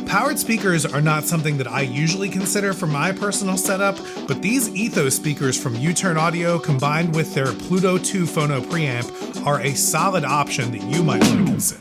Powered speakers are not something that I usually consider for my personal setup, but these Ethos speakers from U-Turn Audio combined with their Pluto 2 Phono Preamp are a solid option that you might want to consider.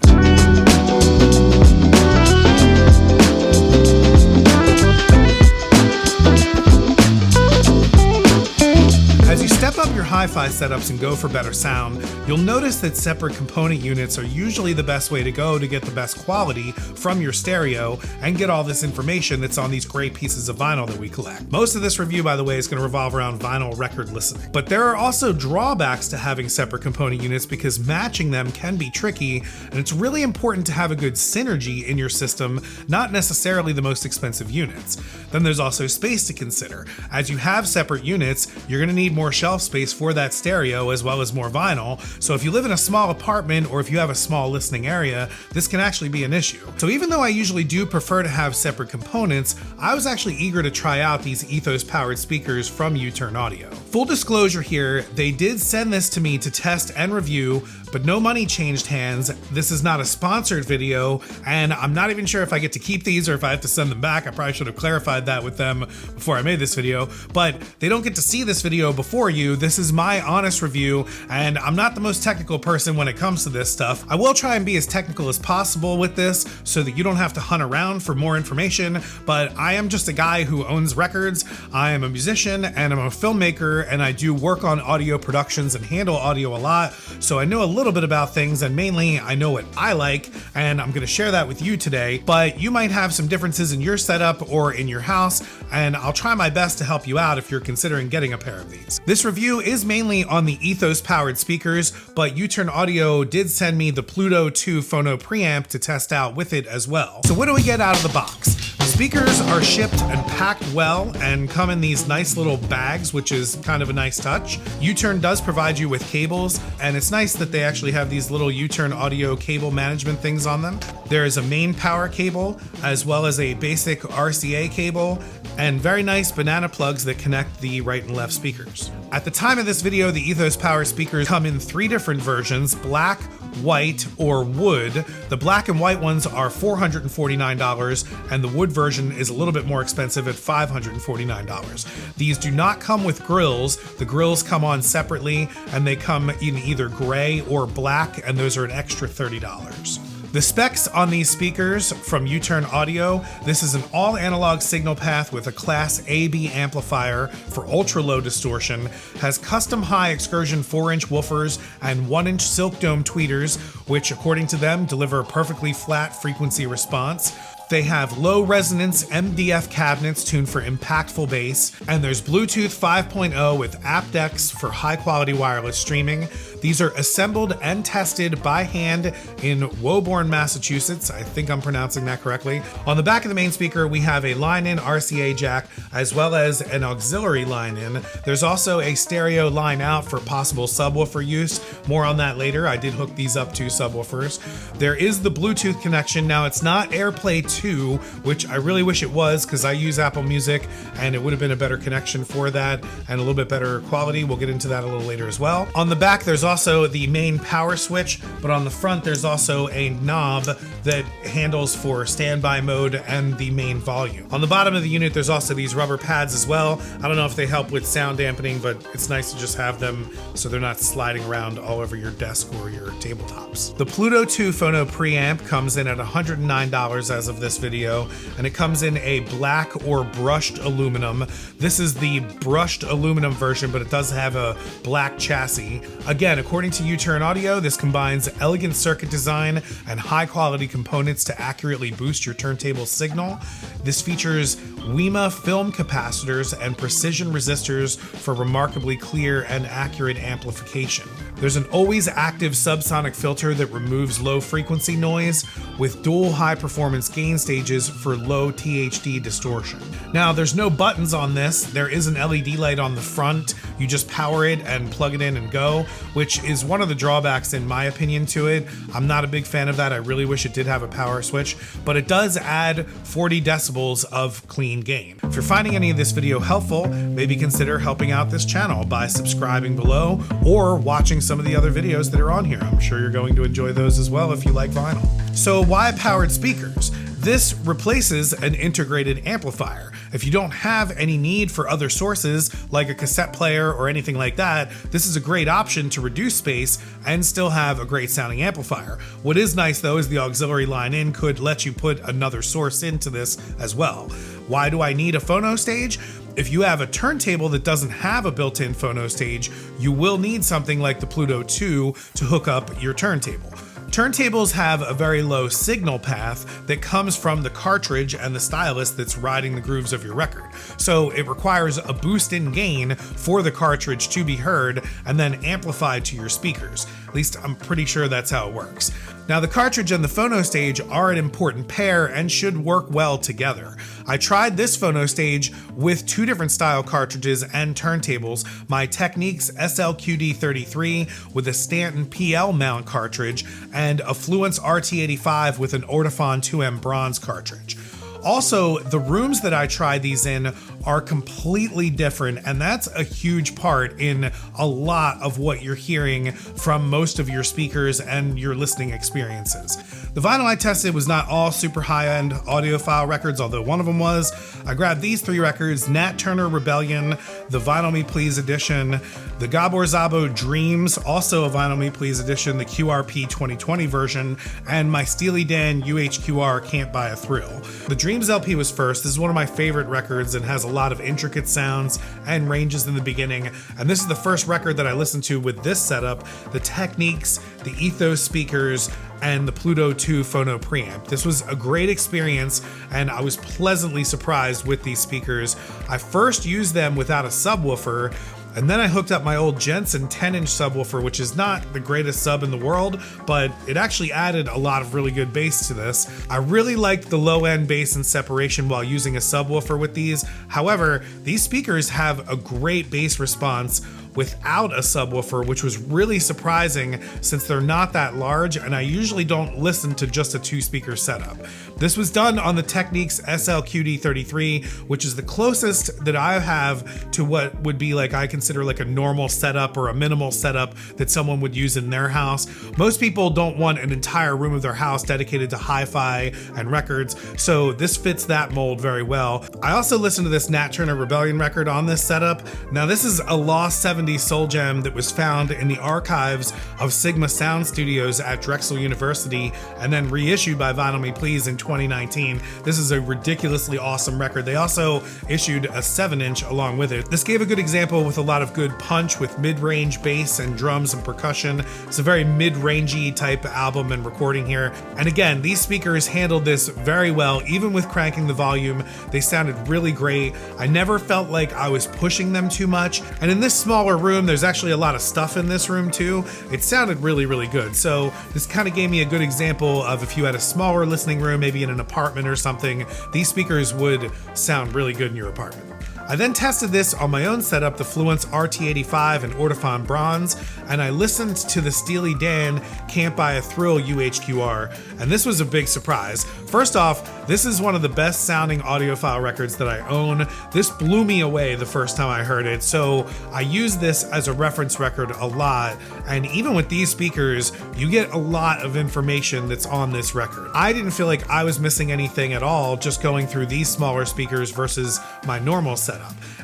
As you step up your hi-fi setups and go for better sound, you'll notice that separate component units are usually the best way to go to get the best quality from your stereo and get all this information that's on these great pieces of vinyl that we collect. Most of this review, by the way, is going to revolve around vinyl record listening. But there are also drawbacks to having separate component units because matching them can be tricky, and it's really important to have a good synergy in your system, not necessarily the most expensive units. Then there's also space to consider. As you have separate units, you're going to need more shelf space for that stereo as well as more vinyl. So if you live in a small apartment or if you have a small listening area, this can actually be an issue. So even though I usually do prefer to have separate components, I was actually eager to try out these Ethos Powered speakers from U-Turn Audio. Full disclosure here, they did send this to me to test and review, but no money changed hands. This is not a sponsored video, and I'm not even sure if I get to keep these or if I have to send them back. I probably should have clarified that with them before I made this video, but they don't get to see this video before you. This is my honest review, and I'm not the most technical person when it comes to this stuff. I will try and be as technical as possible with this so that you don't have to hunt around for more information, but I am just a guy who owns records. I am a musician and I'm a filmmaker, and I do work on audio productions and handle audio a lot, so I know a little bit about things, and mainly I know what I like, and I'm going to share that with you today. But you might have some differences in your setup or in your house, and I'll try my best to help you out if you're considering getting a pair of these. This review is mainly on the Ethos Powered speakers, but U-Turn Audio did send me the Pluto 2 Phono Preamp to test out with it as well. So what do we get out of the box? Speakers are shipped and packed well and come in these nice little bags, which is kind of a nice touch. U-Turn does provide you with cables, and it's nice that they actually have these little U-Turn Audio cable management things on them. There is a main power cable, as well as a basic RCA cable, and very nice banana plugs that connect the right and left speakers. At the time of this video, the Ethos Power speakers come in 3 different versions: black, white, or wood. The black and white ones are $449, and the wood version is a little bit more expensive at $549. These do not come with grills. The grills come on separately, and they come in either gray or black, and those are an extra $30. The specs on these speakers from U-Turn Audio: this is an all analog signal path with a class AB amplifier for ultra low distortion, has custom high excursion 4-inch woofers and 1-inch silk dome tweeters, which according to them deliver a perfectly flat frequency response. They have low resonance MDF cabinets tuned for impactful bass, and there's Bluetooth 5.0 with aptX for high quality wireless streaming. These are assembled and tested by hand in Woburn, Massachusetts. I think I'm pronouncing that correctly. On the back of the main speaker, we have a line-in RCA jack as well as an auxiliary line-in. There's also a stereo line-out for possible subwoofer use. More on that later. I did hook these up to subwoofers. There is the Bluetooth connection. Now, it's not AirPlay 2, which I really wish it was because I use Apple Music and it would have been a better connection for that and a little bit better quality. We'll get into that a little later as well. On the back, there's also the main power switch, but on the front there's also a knob that handles for standby mode and the main volume. On the bottom of the unit there's also these rubber pads as well. I don't know if they help with sound dampening, but it's nice to just have them so they're not sliding around all over your desk or your tabletops. The Pluto 2 Phono Preamp comes in at $109 as of this video, and it comes in a black or brushed aluminum. This is the brushed aluminum version, but it does have a black chassis. Again, according to U-Turn Audio, this combines elegant circuit design and high quality components to accurately boost your turntable signal. This features WEMA film capacitors and precision resistors for remarkably clear and accurate amplification. There's an always active subsonic filter that removes low frequency noise with dual high performance gain stages for low THD distortion. Now, there's no buttons on this. There is an LED light on the front. You just power it and plug it in and go, which is one of the drawbacks in my opinion to it. I'm not a big fan of that. I really wish it did have a power switch, but it does add 40 decibels of clean gain. If you're finding any of this video helpful, maybe consider helping out this channel by subscribing below or watching some of the other videos that are on here. I'm sure you're going to enjoy those as well if you like vinyl. So why powered speakers? This replaces an integrated amplifier. If you don't have any need for other sources like a cassette player or anything like that, this is a great option to reduce space and still have a great sounding amplifier. What is nice though is the auxiliary line in could let you put another source into this as well. Why do I need a Phono Stage? If you have a turntable that doesn't have a built-in Phono Stage, you will need something like the Pluto 2 to hook up your turntable. Turntables have a very low signal path that comes from the cartridge and the stylus that's riding the grooves of your record. So it requires a boost in gain for the cartridge to be heard and then amplified to your speakers. At least I'm pretty sure that's how it works. Now the cartridge and the Phono Stage are an important pair and should work well together. I tried this Phono Stage with two different style cartridges and turntables, my Technics SLQD33 with a Stanton PL mount cartridge and a Fluence RT85 with an Ortofon 2M bronze cartridge. Also, the rooms that I tried these in are completely different, and that's a huge part in a lot of what you're hearing from most of your speakers and your listening experiences. The vinyl I tested was not all super high-end audiophile records, although one of them was. I grabbed these three records: Nat Turner Rebellion, the Vinyl Me Please edition, the Gabor Szabo Dreams, also a Vinyl Me Please edition, the QRP 2020 version, and my Steely Dan UHQR Can't Buy a Thrill. The Dreams LP was first. This is one of my favorite records and has a lot of intricate sounds and ranges in the beginning. And this is the first record that I listened to with this setup, the Technics, the Ethos speakers, and the Pluto 2 Phono Pre Amp. This was a great experience and I was pleasantly surprised with these speakers. I first used them without a subwoofer, and then I hooked up my old Jensen 10-inch subwoofer, which is not the greatest sub in the world, but it actually added a lot of really good bass to this. I really liked the low-end bass and separation while using a subwoofer with these. However, these speakers have a great bass response without a subwoofer, which was really surprising since they're not that large and I usually don't listen to just a two-speaker setup. This was done on the Technics SLQD33, which is the closest that I have to what would be like I consider like a normal setup or a minimal setup that someone would use in their house. Most people don't want an entire room of their house dedicated to hi-fi and records, so this fits that mold very well. I also listened to this Nat Turner Rebellion record on this setup. Now this is a lost 70s soul gem that was found in the archives of Sigma Sound Studios at Drexel University and then reissued by Vinyl Me Please in 2019. This is a ridiculously awesome record. They also issued a 7-inch along with it. This gave a good example with a lot of good punch with mid-range bass and drums and percussion. It's a very mid-rangey type album and recording here. And again, these speakers handled this very well. Even with cranking the volume, they sounded really great. I never felt like I was pushing them too much. And in this smaller room, there's actually a lot of stuff in this room too. It sounded really, really good. So this kind of gave me a good example of if you had a smaller listening room, maybe in an apartment or something, these speakers would sound really good in your apartment. I then tested this on my own setup, the Fluence RT85 and Ortofon Bronze, and I listened to the Steely Dan Can't Buy a Thrill UHQR, and this was a big surprise. First off, this is one of the best sounding audiophile records that I own. This blew me away the first time I heard it, so I use this as a reference record a lot, and even with these speakers, you get a lot of information that's on this record. I didn't feel like I was missing anything at all just going through these smaller speakers versus my normal setup.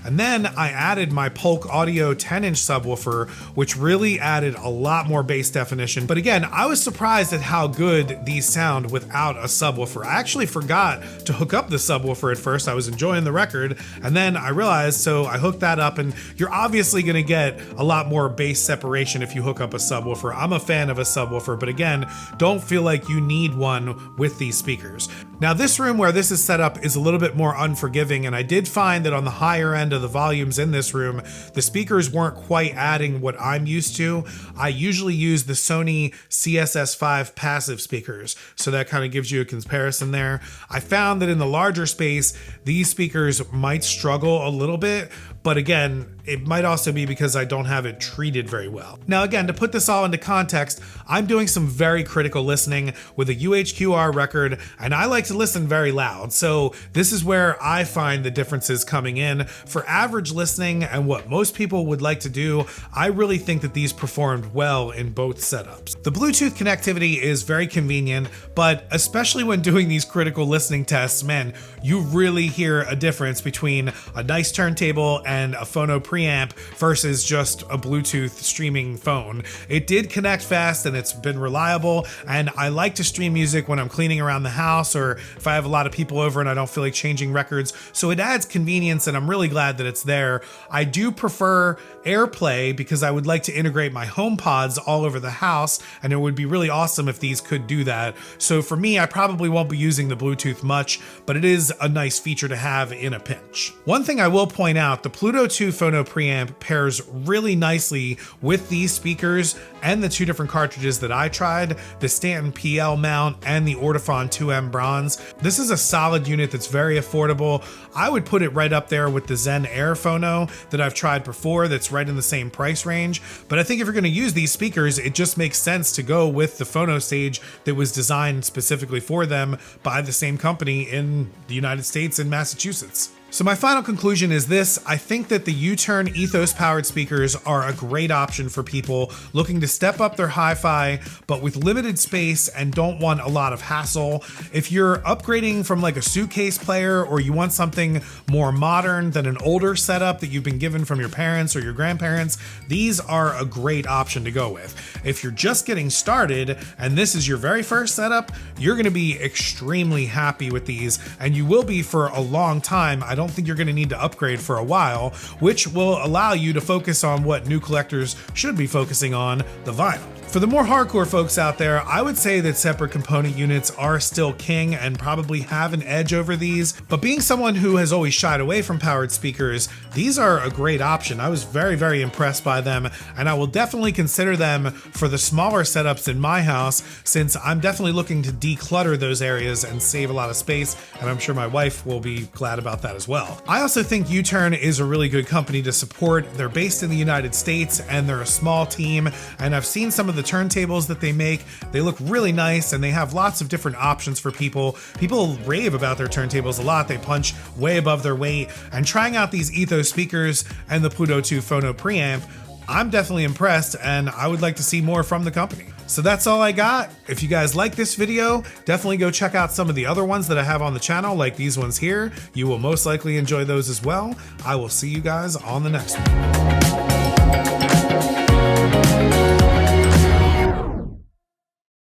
And then I added my Polk Audio 10-inch subwoofer, which really added a lot more bass definition. But again, I was surprised at how good these sound without a subwoofer. I actually forgot to hook up the subwoofer at first. I was enjoying the record, and then I realized, so I hooked that up, and you're obviously gonna get a lot more bass separation if you hook up a subwoofer. I'm a fan of a subwoofer, but again, don't feel like you need one with these speakers. Now this room where this is set up is a little bit more unforgiving, and I did find that on the higher end of the volumes in this room, the speakers weren't quite adding what I'm used to. I usually use the Sony CSS5 passive speakers, so that kind of gives you a comparison there. I found that in the larger space, these speakers might struggle a little bit, but again, it might also be because I don't have it treated very well. Now again, to put this all into context, I'm doing some very critical listening with a UHQR record, and I like to listen very loud. So this is where I find the differences coming in. For average listening and what most people would like to do, I really think that these performed well in both setups. The Bluetooth connectivity is very convenient, but especially when doing these critical listening tests, man, you really hear a difference between a nice turntable and a Phono Pre Amp versus just a Bluetooth streaming phone. It did connect fast and it's been reliable, and I like to stream music when I'm cleaning around the house or if I have a lot of people over and I don't feel like changing records, so it adds convenience and I'm really glad that it's there. I do prefer AirPlay because I would like to integrate my HomePods all over the house, and it would be really awesome if these could do that. So for me, I probably won't be using the Bluetooth much, but it is a nice feature to have in a pinch. One thing I will point out, the Pluto 2 Phono Preamp pairs really nicely with these speakers and the two different cartridges that I tried, the Stanton PL mount and the Ortofon 2M bronze. This is a solid unit that's very affordable. I would put it right up there with the Zen Air Phono that I've tried before, that's right in the same price range. But I think if you're going to use these speakers, it just makes sense to go with the Phono Stage that was designed specifically for them by the same company in the United States and Massachusetts. So my final conclusion is this: I think that the U-Turn Ethos Powered Speakers are a great option for people looking to step up their hi-fi, but with limited space and don't want a lot of hassle. If you're upgrading from like a suitcase player, or you want something more modern than an older setup that you've been given from your parents or your grandparents, these are a great option to go with. If you're just getting started and this is your very first setup, you're gonna be extremely happy with these, and you will be for a long time. I don't think you're going to need to upgrade for a while, which will allow you to focus on what new collectors should be focusing on, the vinyl. For the more hardcore folks out there, I would say that separate component units are still king and probably have an edge over these, but being someone who has always shied away from powered speakers, these are a great option. I was very, very impressed by them, and I will definitely consider them for the smaller setups in my house, since I'm definitely looking to declutter those areas and save a lot of space, and I'm sure my wife will be glad about that as well. I also think U-Turn is a really good company to support. They're based in the United States and they're a small team, and I've seen some of the turntables that they make. They look really nice and they have lots of different options for people. People rave about their turntables a lot. They punch way above their weight, and trying out these Ethos speakers and the Pluto 2 Phono Preamp, I'm definitely impressed and I would like to see more from the company. So that's all I got. If you guys like this video, definitely go check out some of the other ones that I have on the channel, like these ones here. You will most likely enjoy those as well. I will see you guys on the next one.